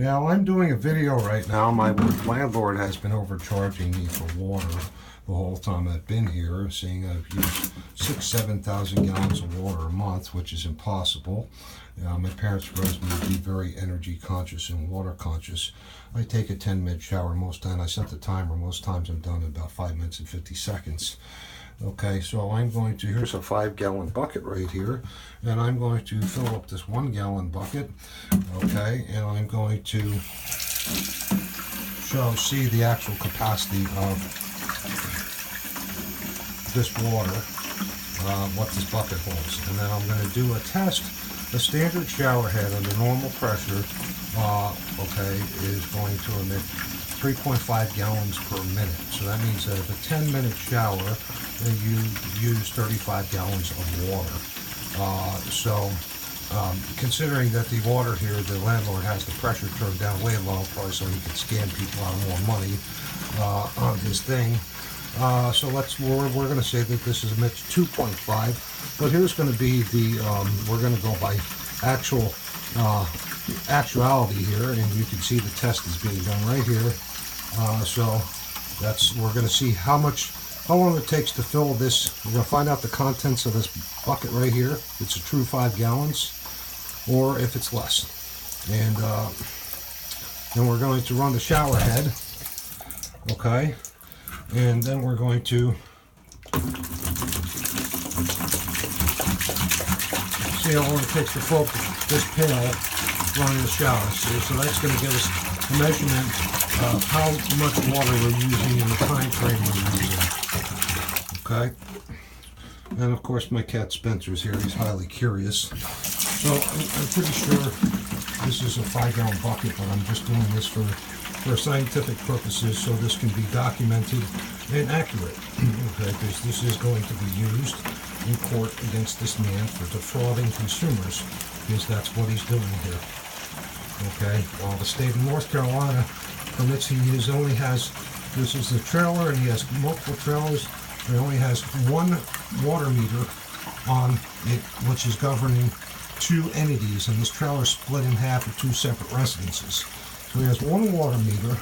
Now I'm doing a video right now. My landlord has been overcharging me for water the whole time I've been here, saying I've used 6,000-7,000 gallons of water a month, which is impossible. My parents raised me to be very energy conscious and water conscious. I take a 10-minute shower most times. I set the timer. Most times I'm done in about 5 minutes and 50 seconds. Okay, so I'm going to, here's a 5-gallon bucket right here, and I'm going to fill up this 1-gallon bucket, okay, and I'm going to see the actual capacity of this water, what this bucket holds. And then I'm going to do a test. A standard shower head under normal pressure, okay, is going to emit 3.5 gallons per minute. So that means that if a 10-minute shower, then you use 35 gallons of water. Considering that the water here, the landlord has the pressure turned down way low, probably so he can scam people out of more money on his thing. So we're going to say that this is emits 2.5. But here's going to be the, we're going to go by actuality here, and you can see the test is being done right here. We're going to see how long it takes to fill this. We're going to find out the contents of this bucket right here. If it's a true 5 gallons, or if it's less. And then we're going to run the shower head, okay? And then we're going to see how long it takes to fill this pail running the shower. So that's going to give us a measurement of how much water we're using in the time frame we're using. Okay? And of course my cat Spencer's here. He's highly curious. So I'm pretty sure this is a 5-gallon bucket, but I'm just doing this for scientific purposes, so this can be documented and accurate. Okay, because this is going to be used in court against this man for defrauding consumers, because that's what he's doing here. Okay, well, the state of North Carolina permits this is the trailer, and he has multiple trailers. He only has one water meter on it, which is governing 2 entities, and this trailer is split in half with 2 separate residences. So he has one water meter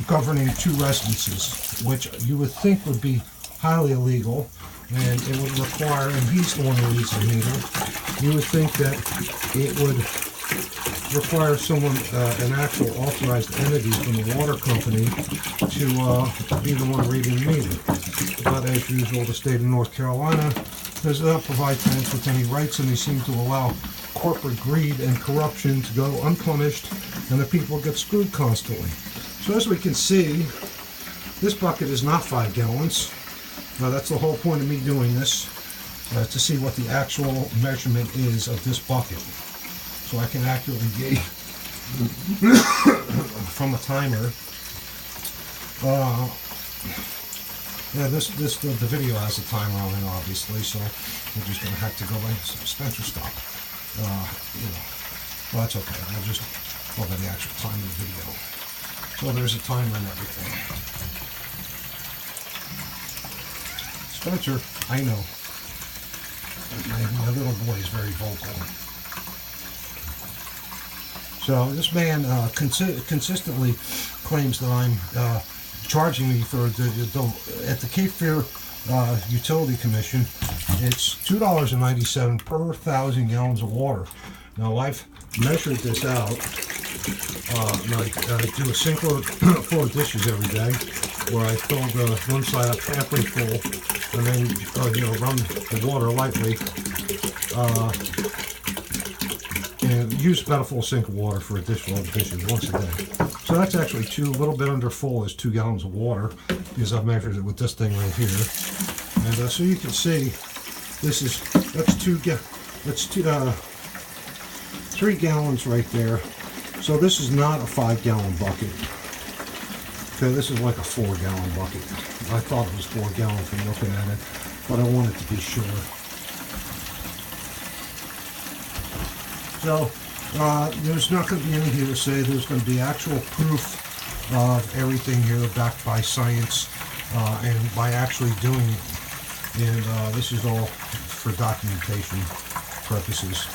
governing 2 residences, which you would think would be highly illegal, and it would require, and he's the one who reads the meter, you would think that it would require someone, an actual authorized entity from the water company to be the one reading the meter. But as usual, the state of North Carolina does not provide tenants with any rights, and they seem to allow corporate greed and corruption to go unpunished, and the people get screwed constantly. So as we can see, this bucket is not 5 gallons. Now that's the whole point of me doing this, to see what the actual measurement is of this bucket, so I can accurately gauge from a timer. Yeah, the video has a timer on it, obviously, so we're just going to have to go by Spencer stop. Well, that's okay. I'll just go by the actual time of the video. So there's a timer and everything. Spencer, I know. My little boy is very vocal. So this man consistently claims that I'm charging me for at the Cape Fear Utility Commission. It's $2.97 per 1,000 gallons of water. Now I've measured this out. I do a sink load full of dishes every day, where I fill one side up halfway full, and then run the water lightly, and use about a full sink of water for a dish load of dishes once a day. So that's actually a little bit under full is 2 gallons of water, because I've measured it with this thing right here. And so you can see, that's 3 gallons right there. So this is not a 5-gallon bucket. Okay, this is like a 4-gallon bucket. I thought it was 4 gallon from looking at it, but I wanted to be sure. So there's not going to be any here to say. There's going to be actual proof of everything here, backed by science and by actually doing it. And this is all for documentation purposes.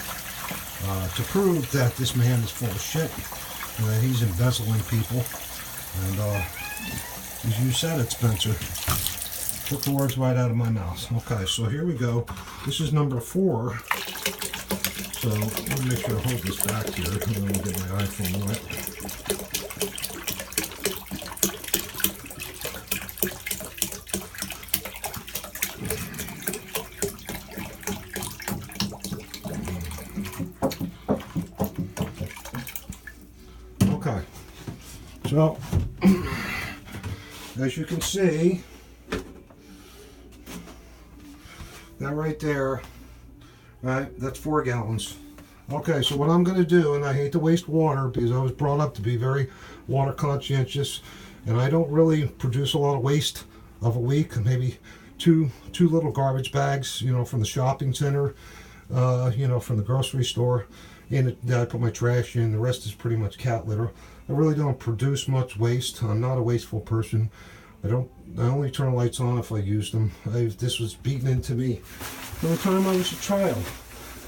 to prove that this man is full of shit and that he's embezzling people. And as you said it, Spencer, took the words right out of my mouth. Okay, so here we go. This is number 4. So let me make sure I hold this back here, and then we'll get my iPhone wet. Okay, so as you can see, that right there, right, that's 4 gallons. Okay, so what I'm going to do, and I hate to waste water because I was brought up to be very water conscientious, and I don't really produce a lot of waste of a week, maybe two little garbage bags, you know, from the shopping center, you know, from the grocery store, and I put my trash in. The rest is pretty much cat litter. I really don't produce much waste. I'm not a wasteful person. I only turn lights on if I use them. This was beaten into me from the time I was a child.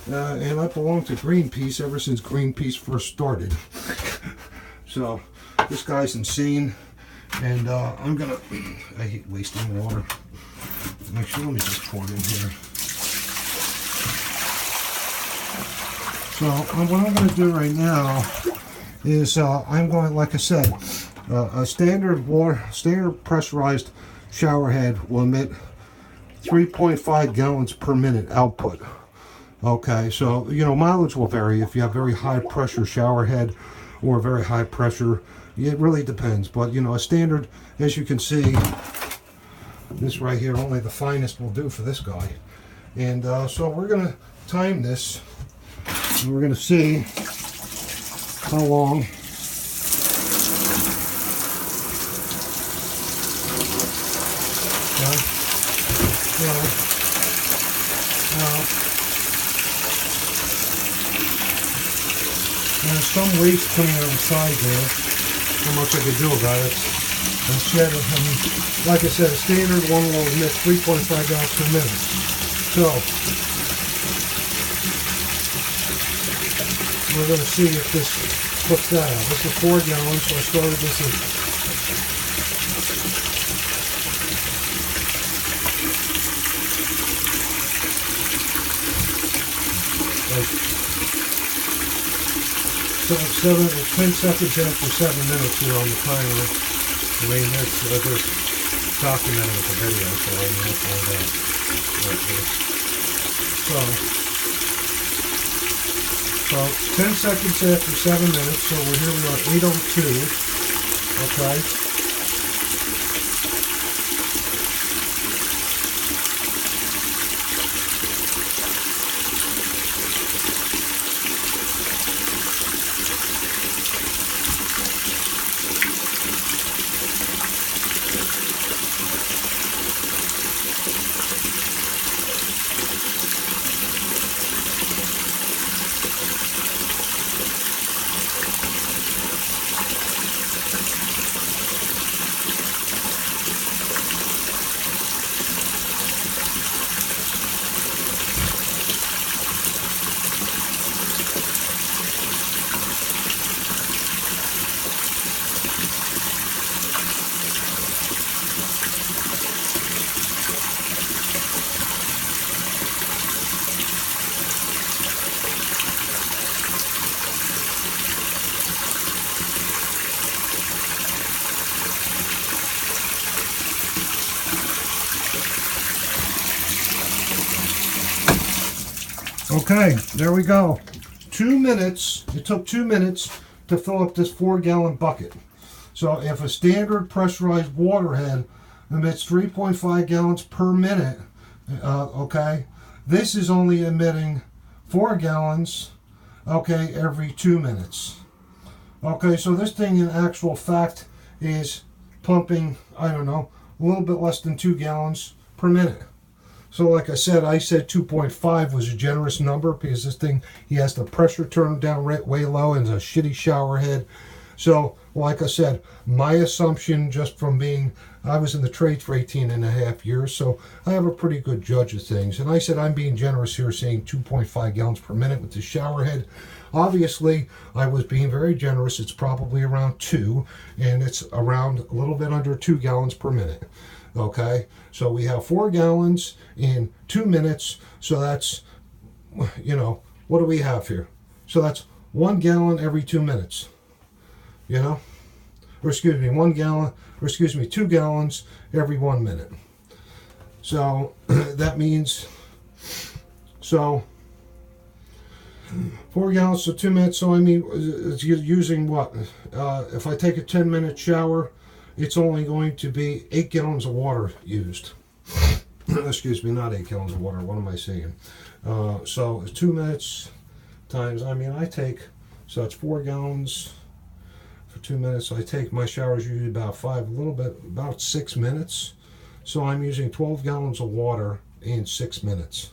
And I belong to Greenpeace ever since Greenpeace first started. So, this guy's insane. And I'm gonna, I hate wasting water. Make sure, let me just pour it in here. So, what I'm gonna do right now is I'm going, like I said, a standard pressurized shower head will emit 3.5 gallons per minute output. Okay, so, you know, mileage will vary if you have very high pressure shower head or very high pressure. It really depends, but, you know, a standard, as you can see, this right here, only the finest will do for this guy. And so we're going to time this, and we're going to see how long. There's some waste coming out of the side there. How much I could do about it. Instead of, like I said, a standard one will emit 3.5 gallons per minute. So, we're going to see if this puts that out. This is 4 gallons, so I started this in. So 10 seconds after 7 minutes here on the timer. I mean, there's documented with the video, so I know all that. So 10 seconds after 7 minutes, so we're here, we are 8:02, okay. Okay, there we go. 2 minutes. It took 2 minutes to fill up this 4-gallon bucket. So if a standard pressurized water head emits 3.5 gallons per minute, okay, this is only emitting 4 gallons, okay, every 2 minutes. Okay, so this thing in actual fact is pumping, I don't know, a little bit less than 2 gallons per minute. So like I said 2.5 was a generous number because this thing, he has the pressure turned down way low and it's a shitty shower head. So, like I said, my assumption just from being, I was in the trade for 18 and a half years, so I have a pretty good judge of things. And I said I'm being generous here, saying 2.5 gallons per minute with the shower head. Obviously, I was being very generous. It's probably around 2, and it's around a little bit under 2 gallons per minute. Okay, so we have 4 gallons in 2 minutes, so that's, you know, what do we have here? So that's 1 gallon every 2 minutes. You know, or excuse me, 1 gallon, or excuse me, 2 gallons every 1 minute. So that means, so 4 gallons to 2 minutes. So I mean, it's using what? If I take a 10-minute shower, it's only going to be 8 gallons of water used. Excuse me, not 8 gallons of water. What am I saying? So 2 minutes times, I mean, I take, so it's 4 gallons for 2 minutes. So I take, my showers usually about 5, a little bit, about 6 minutes. So I'm using 12 gallons of water in 6 minutes.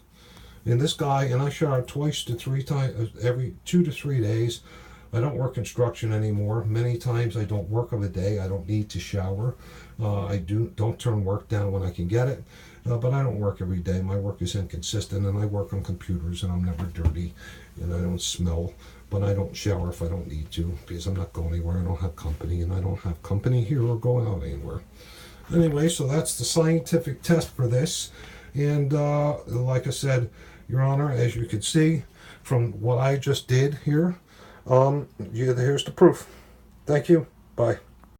And this guy, and I shower twice to 3 times, every 2 to 3 days. I don't work construction anymore. Many times I don't work of a day. I don't need to shower. I don't turn work down when I can get it. But I don't work every day. My work is inconsistent, and I work on computers, and I'm never dirty, and I don't smell. But I don't shower if I don't need to, because I'm not going anywhere. I don't have company, and I don't have company here or going out anywhere. Anyway, so that's the scientific test for this. And like I said, Your Honor, as you can see from what I just did here, here's the proof. Thank you. Bye.